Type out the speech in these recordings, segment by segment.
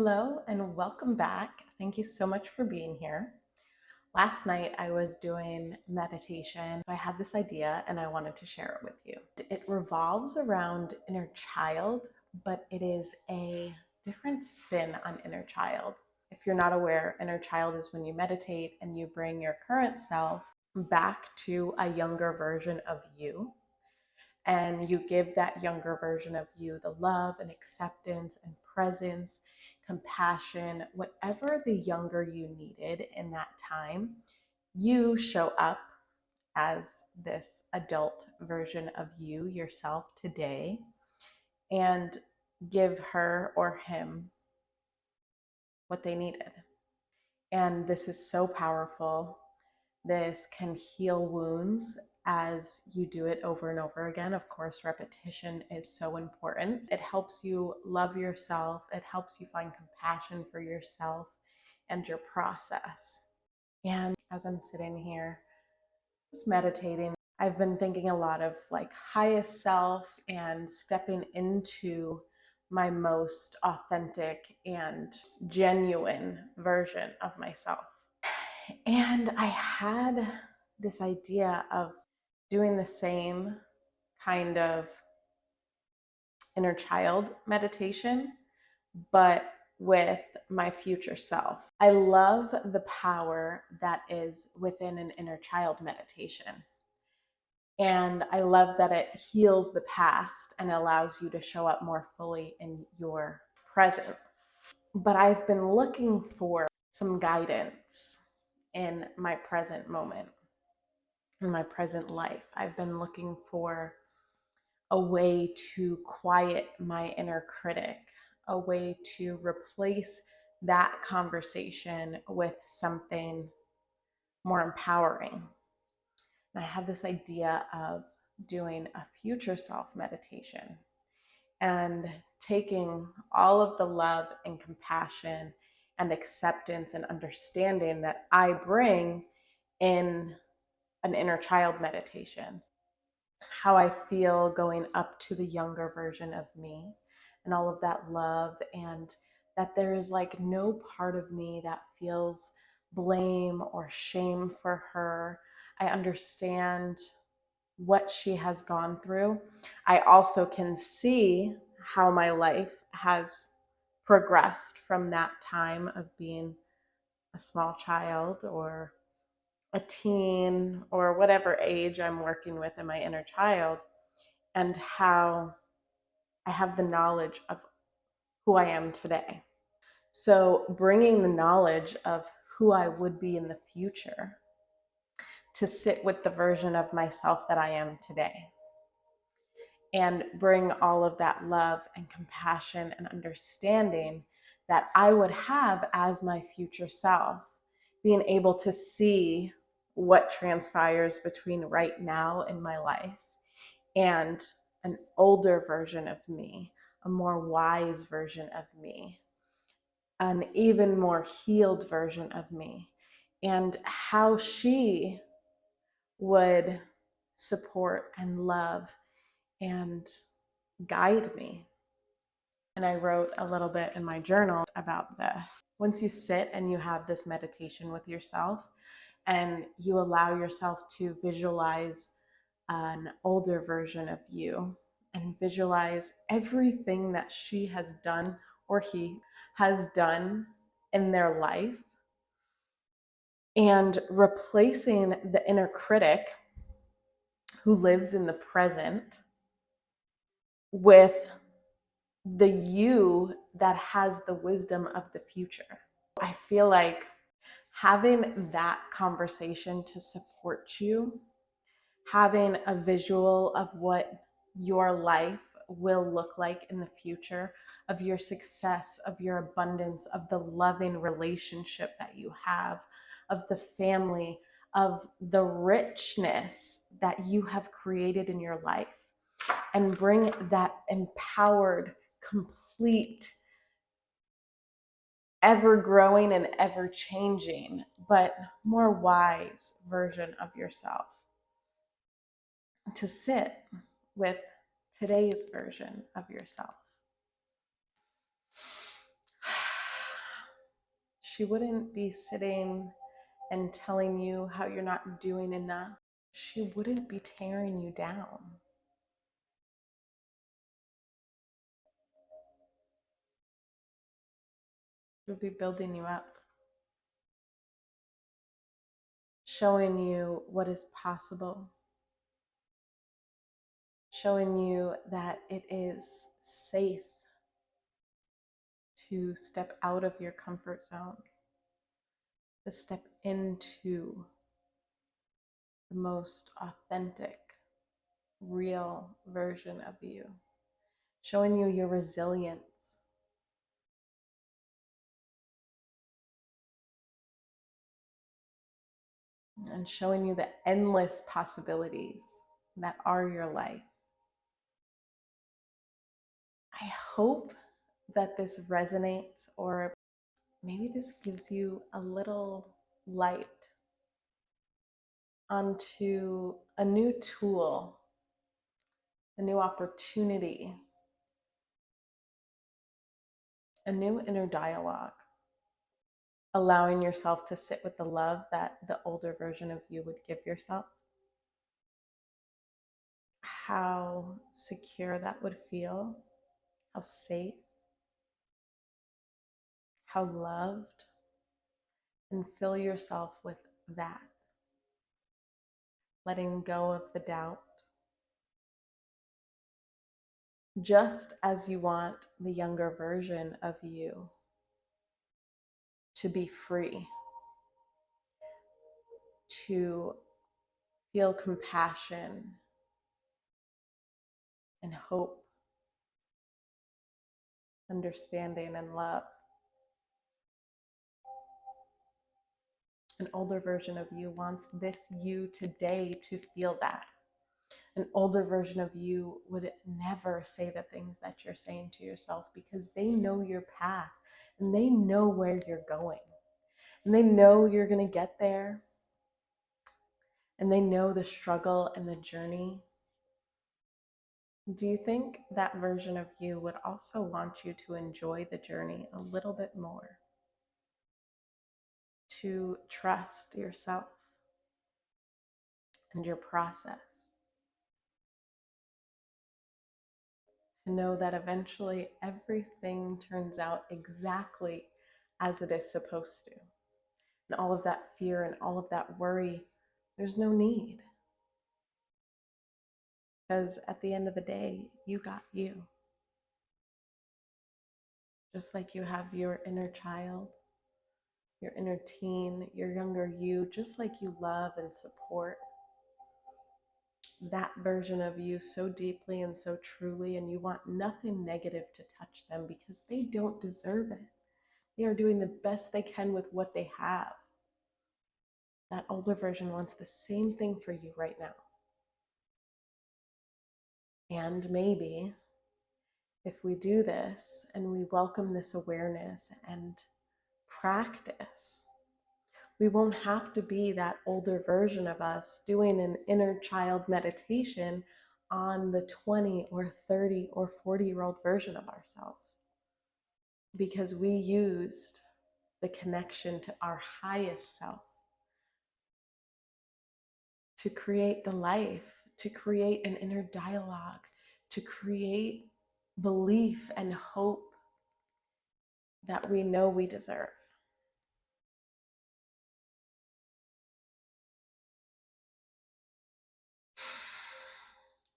Hello and welcome back. Thank you so much for being here. Last night I was doing meditation. I had this idea and I wanted to share it with you. It revolves around inner child, but it is a different spin on inner child. If you're not aware, inner child is when you meditate and you bring your current self back to a younger version of you. And you give that younger version of you the love and acceptance and presence, compassion, whatever the younger you needed in that time. You show up as this adult version of you yourself today and give her or him what they needed. And this is so powerful. This can heal wounds as you do it over and over again. Of course, repetition is so important. It helps you love yourself. It helps you find compassion for yourself and your process. And as I'm sitting here just meditating, I've been thinking a lot of like highest self and stepping into my most authentic and genuine version of myself. And I had this idea of doing the same kind of inner child meditation, but with my future self. I love the power that is within an inner child meditation. And I love that it heals the past and allows you to show up more fully in your present. But I've been looking for some guidance in my present moment, in my present life. I've been looking for a way to quiet my inner critic, a way to replace that conversation with something more empowering. And I had this idea of doing a future self meditation and taking all of the love and compassion and acceptance and understanding that I bring in an inner child meditation, how I feel going up to the younger version of me and all of that love, and that there is like no part of me that feels blame or shame for her. I understand what she has gone through. I also can see how my life has progressed from that time of being a small child or a teen or whatever age I'm working with in my inner child, and how I have the knowledge of who I am today. So bringing the knowledge of who I would be in the future to sit with the version of myself that I am today and bring all of that love and compassion and understanding that I would have as my future self, being able to see what transpires between right now in my life and an older version of me, a more wise version of me, an even more healed version of me, and how she would support and love and guide me. And I wrote a little bit in my journal about this. Once you sit and you have this meditation with yourself and you allow yourself to visualize an older version of you and visualize everything that she has done or he has done in their life, and replacing the inner critic who lives in the present with the you that has the wisdom of the future. I feel like having that conversation to support you, having a visual of what your life will look like in the future, of your success, of your abundance, of the loving relationship that you have, of the family, of the richness that you have created in your life, and bring that empowered, complete, ever growing and ever changing, but more wise version of yourself to sit with today's version of yourself. She wouldn't be sitting and telling you how you're not doing enough. She wouldn't be tearing you down. She would be building you up, showing you what is possible, showing you that it is safe to step out of your comfort zone, to step into the most authentic, real version of you, showing you your resilience, and showing you the endless possibilities that are your life. I hope that this resonates, or maybe this gives you a little light onto a new tool, a new opportunity, a new inner dialogue, allowing yourself to sit with the love that the older version of you would give yourself. How secure that would feel, how safe, how loved, and fill yourself with that. Letting go of the doubt. Just as you want the younger version of you to be free, to feel compassion and hope, understanding and love. An older version of you wants this you today to feel that. An older version of you would never say the things that you're saying to yourself, because they know your path and they know where you're going. And they know you're going to get there. And they know the struggle and the journey. Do you think that version of you would also want you to enjoy the journey a little bit more? To trust yourself and your process? To know that eventually everything turns out exactly as it is supposed to. And all of that fear and all of that worry, there's no need. Because at the end of the day, you got you. Just like you have your inner child, your inner teen, your younger you, just like you love and support that version of you so deeply and so truly, and you want nothing negative to touch them because they don't deserve it. They are doing the best they can with what they have. That older version wants the same thing for you right now. And maybe if we do this and we welcome this awareness and practice, we won't have to be that older version of us doing an inner child meditation on the 20 or 30 or 40-year-old version of ourselves, because we used the connection to our highest self to create the life, to create an inner dialogue, to create belief and hope that we know we deserve.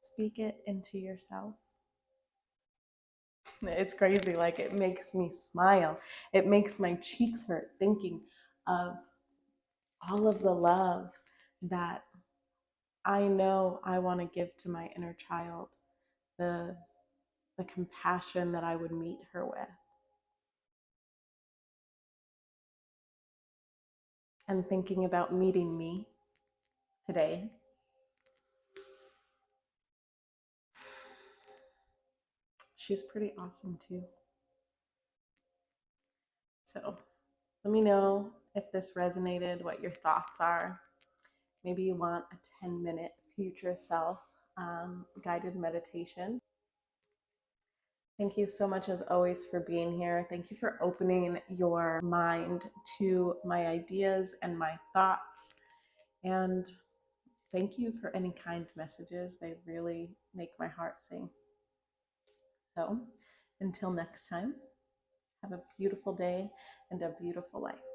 Speak it into yourself. It's crazy. Like, it makes me smile. It makes my cheeks hurt thinking of all of the love that I know I want to give to my inner child, the compassion that I would meet her with. And thinking about meeting me today, she's pretty awesome too. So let me know if this resonated, what your thoughts are. Maybe you want a 10-minute future self guided meditation. Thank you so much, as always, for being here. Thank you for opening your mind to my ideas and my thoughts. And thank you for any kind messages. They really make my heart sing. So until next time, have a beautiful day and a beautiful life.